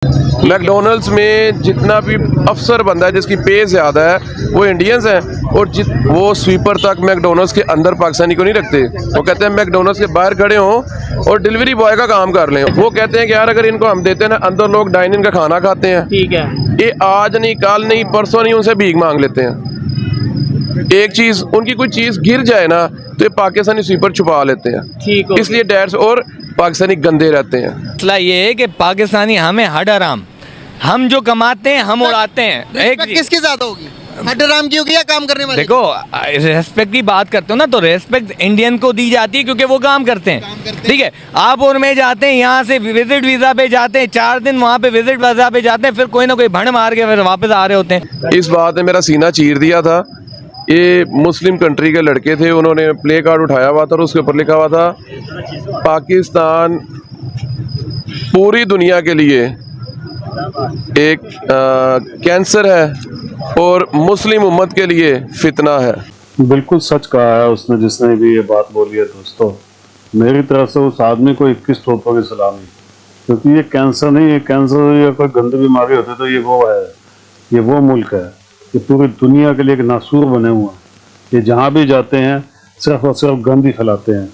McDonald's में जितना भी अफसर बंदा है जिसकी पे ज़्यादा है वो इंडियंस हैं, और वो स्वीपर तक मैकडोनल्ड्स के अंदर पाकिस्तानी को नहीं रखते। वो कहते हैं मैकडोनल्ड्स के बाहर खड़े हों और डिलीवरी बॉय का काम कर लें। वो कहते हैं कि यार अगर इनको हम देते हैं ना, अंदर लोग डाइनिंग का खाना खाते हैं, ठीक है, ये आज नहीं कल नहीं परसों नहीं उनसे भीख मांग लेते हैं। एक चीज़ उनकी कोई चीज़ गिर जाए ना तो ये पाकिस्तानी स्वीपर छुपा लेते हैं, ठीक है, इसलिए डैड्स और पाकिस्तानी गंदे रहते हैं। मसला ये है कि पाकिस्तानी हमें हड हराम, हम जो कमाते हैं हम उड़ाते हैं। एक किसकी ज्यादा होगी, हड हराम की होगी या काम करने वाले? देखो, रेस्पेक्ट की बात करते हो ना, तो रेस्पेक्ट इंडियन को दी जाती है क्योंकि वो काम करते हैं, ठीक है। आप और मैं जाते हैं यहाँ से विजिट वीज़ा पे जाते हैं, 4 दिन वहाँ पे विजिट वीज़ा पे जाते हैं, फिर कोई ना कोई भंड मार के फिर वापस आ रहे होते हैं। इस बात ने मेरा सीना चीर दिया था। ये मुस्लिम कंट्री के लड़के थे, उन्होंने प्ले कार्ड उठाया हुआ था और उसके ऊपर लिखा हुआ था पाकिस्तान पूरी दुनिया के लिए एक कैंसर है और मुस्लिम उम्मत के लिए फितना है। बिल्कुल सच कहा है उसने, जिसने भी ये बात बोली है। दोस्तों, मेरी तरफ से उस आदमी को 21 तोपों की सलामी, क्योंकि ये कैंसर नहीं, ये कैंसर या कोई गंदी बीमारी होती तो ये वो है, ये वो मुल्क है, ये पूरी दुनिया के लिए एक नासूर बने हुए हैं। ये जहाँ भी जाते हैं सिर्फ और सिर्फ गंद फैलाते हैं।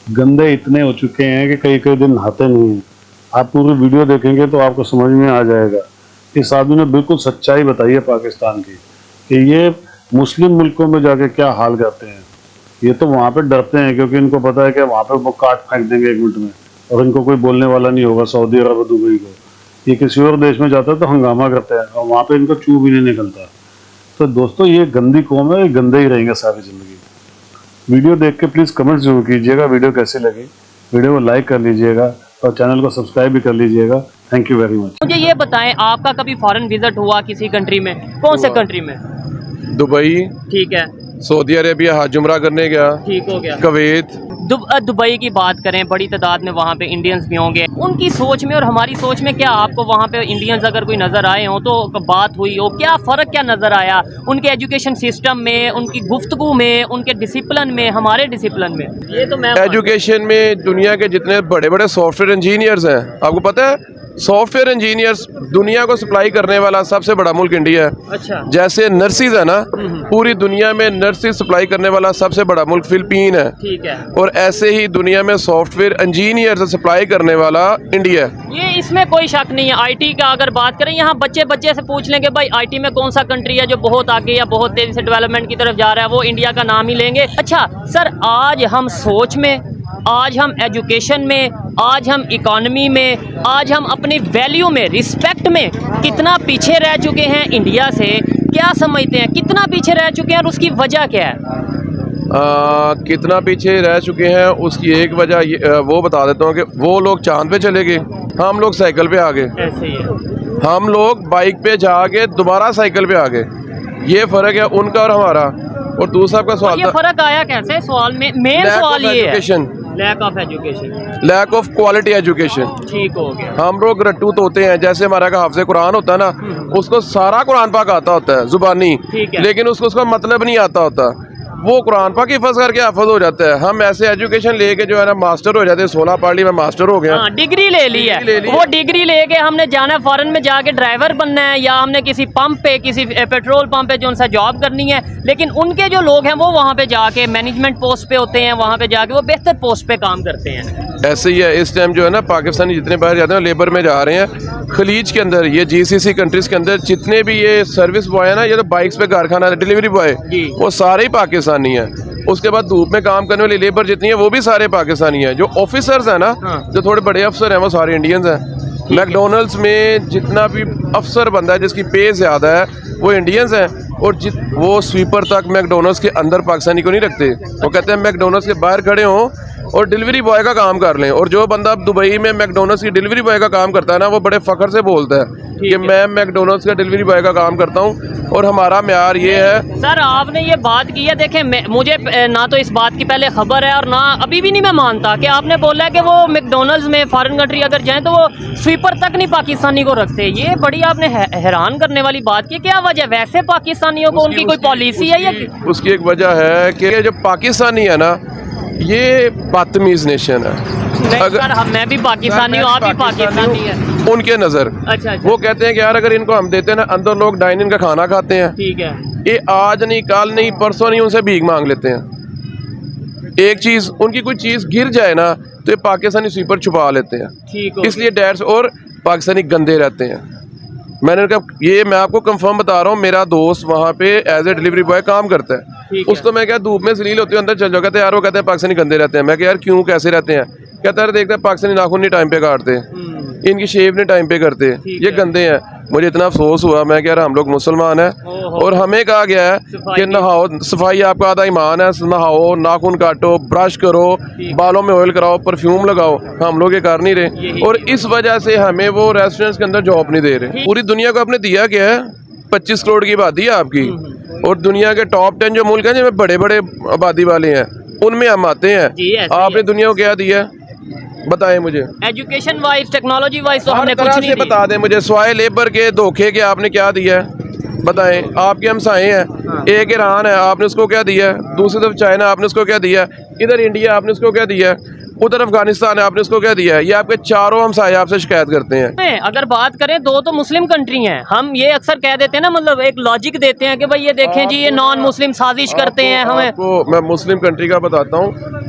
गंदे इतने हो चुके हैं कि कई कई दिन नहाते नहीं हैं। आप पूरी वीडियो देखेंगे तो आपको समझ में आ जाएगा। इस आदमी ने बिल्कुल सच्चाई बताई है पाकिस्तान की, कि ये मुस्लिम मुल्कों में जाके क्या हाल करते हैं। ये तो वहाँ पे डरते हैं क्योंकि इनको पता है कि वहाँ पे वो काट फेंक देंगे 1 मिनट में, और इनको कोई बोलने वाला नहीं होगा। सऊदी अरब, दुबई को, ये किसी और देश में जाता है तो हंगामा करते हैं और वहाँ पे इनको चू भी नहीं निकलता। तो दोस्तों, ये गंदी कौम है, ये गंदे ही रहेंगे सारी ज़िंदगी। वीडियो देख के प्लीज़ कमेंट जरूर कीजिएगा, वीडियो कैसी लगी, वीडियो को लाइक कर लीजिएगा और चैनल को सब्सक्राइब भी कर लीजिएगा। Thank you very much. मुझे ये बताएं, आपका कभी फॉरेन विजिट हुआ किसी कंट्री में? कौन से कंट्री में? दुबई, ठीक है, सऊदी अरेबिया हज उम्रा करने गया, ठीक हो गया, कुवैत। दुबई की बात करें, बड़ी तादाद में वहाँ पे इंडियंस भी होंगे। उनकी सोच में और हमारी सोच में क्या, आपको वहाँ पे इंडियंस अगर कोई नज़र आए हो तो बात हुई हो, क्या फ़र्क क्या नज़र आया उनके एजुकेशन सिस्टम में, उनकी गुफ्तगू में, उनके डिसिप्लिन में, हमारे डिसिप्लिन में? ये तो मैं एजुकेशन में दुनिया के जितने बड़े बड़े सॉफ्टवेयर इंजीनियर्स हैं, आपको पता है सॉफ्टवेयर इंजीनियर्स दुनिया को सप्लाई करने वाला सबसे बड़ा मुल्क इंडिया है। अच्छा। जैसे नर्सिस है ना, पूरी दुनिया में नर्सिस सप्लाई करने वाला सबसे बड़ा मुल्क फिलीपीन है, ठीक है, और ऐसे ही दुनिया में सॉफ्टवेयर इंजीनियर सप्लाई करने वाला इंडिया है। ये इसमें कोई शक नहीं है। आईटी का अगर बात करें, यहाँ बच्चे से पूछ लेंगे भाई आईटी में कौन सा कंट्री है जो बहुत आगे या बहुत तेजी से डेवलपमेंट की तरफ जा रहा है, वो इंडिया का नाम ही लेंगे। अच्छा सर, आज हम सोच में, आज हम एजुकेशन में, आज हम इकॉनमी में, आज हम अपनी वैल्यू में, रिस्पेक्ट में कितना पीछे रह चुके हैं इंडिया से? क्या समझते हैं कितना पीछे रह चुके हैं और उसकी वजह क्या है? कितना पीछे रह चुके हैं उसकी एक वजह वो बता देता हूँ कि वो लोग चांद पे चले गए, हम लोग साइकिल पे आ गए। ऐसे ही है। हम लोग बाइक पे जाके दोबारा साइकिल पे आ गए। ये फ़र्क है उनका और हमारा। और दूसरा आपका सवाल, ये फ़र्क आया कैसे? सवाल में मेन सवाल ये है, lack of education, lack of quality education. ठीक हो गया। हम लोग रट्टू तोते हैं, जैसे हमारा का हाफ़िज़ कुरान होता है ना, उसको सारा कुरान पाक आता होता है जुबानी, लेकिन उसको उसका मतलब नहीं आता होता। वो कुरान पाक हिफ़्ज़ करके हाफ़िज़ हो जाता है। हम ऐसे एजुकेशन लेके जो है ना मास्टर हो जाते हैं। 16 पार्टी में मास्टर हो गया, डिग्री ले ली है। वो डिग्री लेके हमने जाना है फॉरेन में, जाके ड्राइवर बनना है या हमने किसी पंप पे, किसी पेट्रोल पंप पे जो उनसे जॉब करनी है। लेकिन उनके जो लोग हैं वो वहाँ पे जाके मैनेजमेंट पोस्ट पे होते हैं, वहाँ पे जाके वो बेहतर पोस्ट पे काम करते हैं। ऐसे ही है इस टाइम जो है ना, पाकिस्तानी जितने बाहर जाते हैं लेबर में जा रहे हैं। खलीज के अंदर, ये GCC कंट्रीज़ के अंदर जितने भी ये सर्विस बॉय है ना, ये तो बाइक्स पे कारखाना डिलीवरी बॉय, वो सारे ही पाकिस्तानी हैं। उसके बाद धूप में काम करने वाली लेबर जितनी है वो भी सारे पाकिस्तानी हैं। जो ऑफिसर्स हैं ना, जो थोड़े बड़े अफसर हैं, वो सारे इंडियंस हैं। मैकडोनल्ड्स में जितना भी अफसर बंदा है जिसकी पे ज़्यादा है वो इंडियंस हैं, और वो स्वीपर तक मैकडोनल्ड्स के अंदर पाकिस्तानी को नहीं रखते। वो कहते हैं मैकडोनल्ड्स के बाहर खड़े हों और डिलीवरी बॉय का काम कर लें। और जो बंदा दुबई में मैकडोनल्ड्स की डिलीवरी बॉय का काम करता है ना, वो बड़े फ़ख्र से बोलता है कि मैं मैकडोनल्ड्स का डिलीवरी बॉय का काम करता हूँ और हमारा म्यार ये है। सर, आपने ये बात की है, देखें मुझे ना तो इस बात की पहले खबर है और ना अभी भी नहीं मैं मानता कि आपने बोला है कि वो मैकडोनल्ड्स में फॉरेन कंट्री अगर जाएँ तो वो स्वीपर तक नहीं पाकिस्तानी को रखते। ये बड़ी आपने हैरान करने वाली बात की। क्या वजह? वैसे पाकिस्तानियों को उनकी कोई पॉलिसी है या? उसकी एक वजह है कि जो पाकिस्तानी है ना, ये बदतमीज नेशन है। नहीं सर, मैं भी पाकिस्तानी हूँ, आप भी पाकिस्तानी है। उनके नज़र अच्छा। वो कहते हैं कि यार अगर इनको हम देते हैं ना, अंदर लोग डाइनिंग का खाना खाते हैं, ठीक है। ये आज नहीं, कल नहीं, परसों नहीं, उनसे भीख मांग लेते हैं। एक चीज़, उनकी कोई चीज़ गिर जाए ना तो ये पाकिस्तानी स्वीपर छुपा लेते हैं। ठीक हो इसलिए डैड्स और पाकिस्तानी गंदे रहते हैं। मैंने कहा, ये मैं आपको कंफर्म बता रहा हूँ, मेरा दोस्त वहाँ पे एज ए डिलीवरी बॉय काम करता है। ठीक है। उसको मैं क्या धूप में जलील होती हूँ, अंदर चल जाओ, कहते हैं यार वो कहते हैं पाकिस्तानी गंदे रहते हैं। मैं कहा यार क्यों, कैसे रहते हैं? कहता है देखते हैं पाकिस्तानी नाखून नहीं टाइम पे काटते, इनकी शेव नहीं टाइम पे करते, ये गंदे हैं। मुझे इतना अफसोस हुआ, मैं कह रहा हम लोग मुसलमान हैं और हमें कहा गया है कि नहाओ, सफाई आपका आधा ईमान है, नहाओ, नाखून काटो, ब्रश करो, बालों में ऑयल कराओ, परफ्यूम लगाओ। हम लोग ये कर नहीं रहे और इस वजह से हमें वो रेस्टोरेंट्स के अंदर जॉब नहीं दे रहे। पूरी दुनिया को आपने दिया क्या है? 25 करोड़ की आबादी है आपकी और दुनिया के टॉप 10 जो मुल्क हैं जिनमें बड़े बड़े आबादी वाले हैं, उनमें हम आते हैं। आपने दुनिया को क्या दिया है बताएं मुझे? एजुकेशन वाइज, टेक्नोलॉजी वाइज तो हर हमने तरह कुछ से नहीं बता दें मुझे, स्वाय लेबर के धोखे के आपने क्या दिया है बताएं? आपके हमसाए हैं, एक ईरान है, आपने उसको क्या दिया है? दूसरी तरफ चाइना, आपने उसको क्या दिया है? इधर इंडिया, आपने उसको क्या दिया है? उधर अफगानिस्तान है, आपने उसको क्या दिया है? ये आपके चारों हमसाए आपसे शिकायत करते हैं। अगर बात करें, दो तो मुस्लिम कंट्री हैं, हम ये अक्सर कह देते हैं ना, मतलब एक लॉजिक देते हैं कि भाई ये देखें जी, ये नॉन मुस्लिम साजिश करते हैं हमें। आपको मैं मुस्लिम कंट्री का बताता हूँ,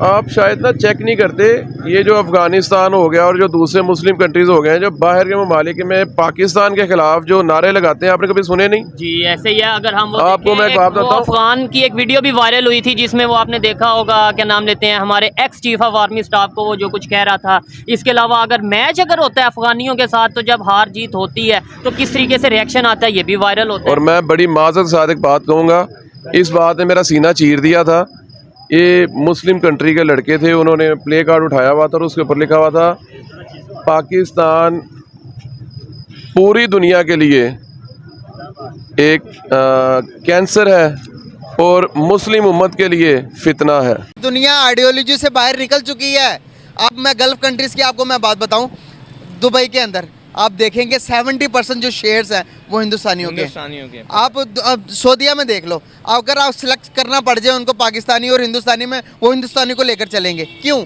आप शायद ना चेक नहीं करते। ये जो अफगानिस्तान हो गया और जो दूसरे मुस्लिम कंट्रीज हो गए हैं, जो बाहर के ममालिक में पाकिस्तान के खिलाफ जो नारे लगाते हैं, आपने कभी सुने नहीं? जी ऐसे ही है। अगर हम वो आपको मैं एक बात बताता हूं, अफगान की एक वीडियो भी वायरल हुई थी जिसमें वो आपने देखा होगा, क्या नाम लेते हैं, हमारे ex chief of army staff को वो जो कुछ कह रहा था। इसके अलावा अगर मैच अगर होता है अफगानियों के साथ, तो जब हार जीत होती है तो किस तरीके से रिएक्शन आता है, ये भी वायरल होता है। और मैं बड़ी माजरत के साथ एक बात कहूँगा, इस बात ने मेरा सीना चीर दिया था। ये मुस्लिम कंट्री के लड़के थे, उन्होंने प्ले कार्ड उठाया हुआ था और उसके ऊपर लिखा हुआ था पाकिस्तान पूरी दुनिया के लिए एक कैंसर है और मुस्लिम उम्मत के लिए फितना है। दुनिया आइडियोलॉजी से बाहर निकल चुकी है। अब मैं गल्फ कंट्रीज की आपको मैं बात बताऊं, दुबई के अंदर आप देखेंगे 70% जो शेयर्स हैं वो हिंदुस्तानियों के। आप सऊदीया में देख लो, अगर आप सिलेक्ट करना पड़ जाए उनको पाकिस्तानी और हिंदुस्तानी में, वो हिंदुस्तानी को लेकर चलेंगे। क्यों?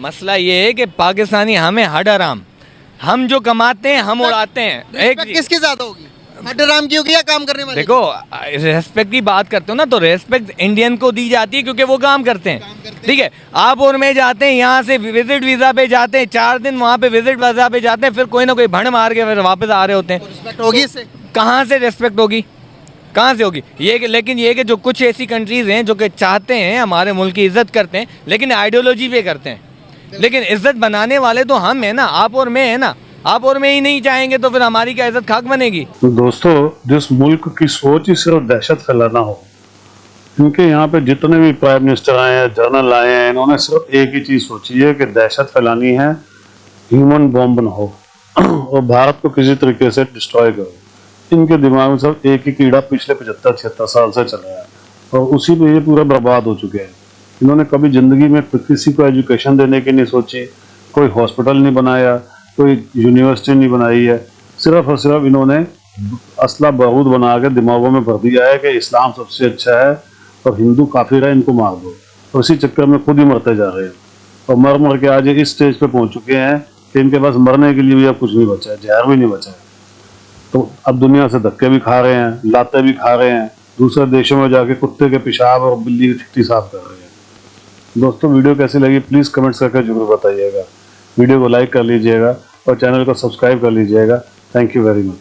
मसला ये है कि पाकिस्तानी हमें हड हराम, हम जो कमाते हैं हम उड़ाते हैं। एक किसकी ज्यादा होगी? हड हराम की होगी या काम करने वाले? देखो, रेस्पेक्ट की बात करते हो ना, तो रेस्पेक्ट इंडियन को दी जाती है क्योंकि वो काम करते हैं। ठीक है, आप और मैं जाते हैं यहाँ से विजिट वीज़ा पे जाते हैं, 4 दिन वहाँ पे विजिट वीज़ा पे जाते हैं, फिर कोई ना कोई भंड मार के फिर वापस आ रहे होते हैं। रिस्पेक्ट होगी इससे? कहाँ से रिस्पेक्ट होगी, कहाँ से होगी? लेकिन ये कि जो कुछ ऐसी कंट्रीज़ हैं जो कि चाहते हैं हमारे मुल्क की इज्जत करते हैं, लेकिन आइडियोलॉजी पे करते हैं। लेकिन इज्जत बनाने वाले तो हम हैं ना, आप और मैं है ना। आप और मैं ही नहीं चाहेंगे तो फिर हमारी क्या इज्जत खाक बनेगी? दोस्तों, जिस मुल्क की सोच ही सिर्फ दहशत फैलाना हो, क्योंकि यहाँ पे जितने भी प्राइम मिनिस्टर आए हैं, जनरल आए हैं, इन्होंने सिर्फ एक ही चीज़ सोची है कि दहशत फैलानी है, ह्यूमन बॉम्ब न हो और भारत को किसी तरीके से डिस्ट्रॉय करो। इनके दिमाग में सिर्फ एक ही कीड़ा पिछले 75-76 साल से चल रहा है और उसी में ये पूरा बर्बाद हो चुके हैं। इन्होंने कभी ज़िंदगी में किसी को एजुकेशन देने की नहीं सोची, कोई हॉस्पिटल नहीं बनाया, कोई यूनिवर्सिटी नहीं बनाई है। सिर्फ और सिर्फ इन्होंने असला बारूद बना के दिमागों में भर दिया है कि इस्लाम सबसे अच्छा है और हिंदू काफिर है, इनको मार दो। और इसी चक्कर में खुद ही मरते जा रहे हैं और मर मर के आज इस स्टेज पे पहुंच चुके हैं कि इनके पास मरने के लिए भी अब कुछ नहीं बचा है, जहर भी नहीं बचा है। तो अब दुनिया से धक्के भी खा रहे हैं, लाते भी खा रहे हैं, दूसरे देशों में जाके कुत्ते के पेशाब और बिल्ली की ठिट्टी साफ कर रहे हैं। दोस्तों, वीडियो कैसी लगी प्लीज़ कमेंट्स करके जरूर बताइएगा। वीडियो को लाइक कर लीजिएगा और चैनल को सब्सक्राइब कर लीजिएगा। Thank you very much.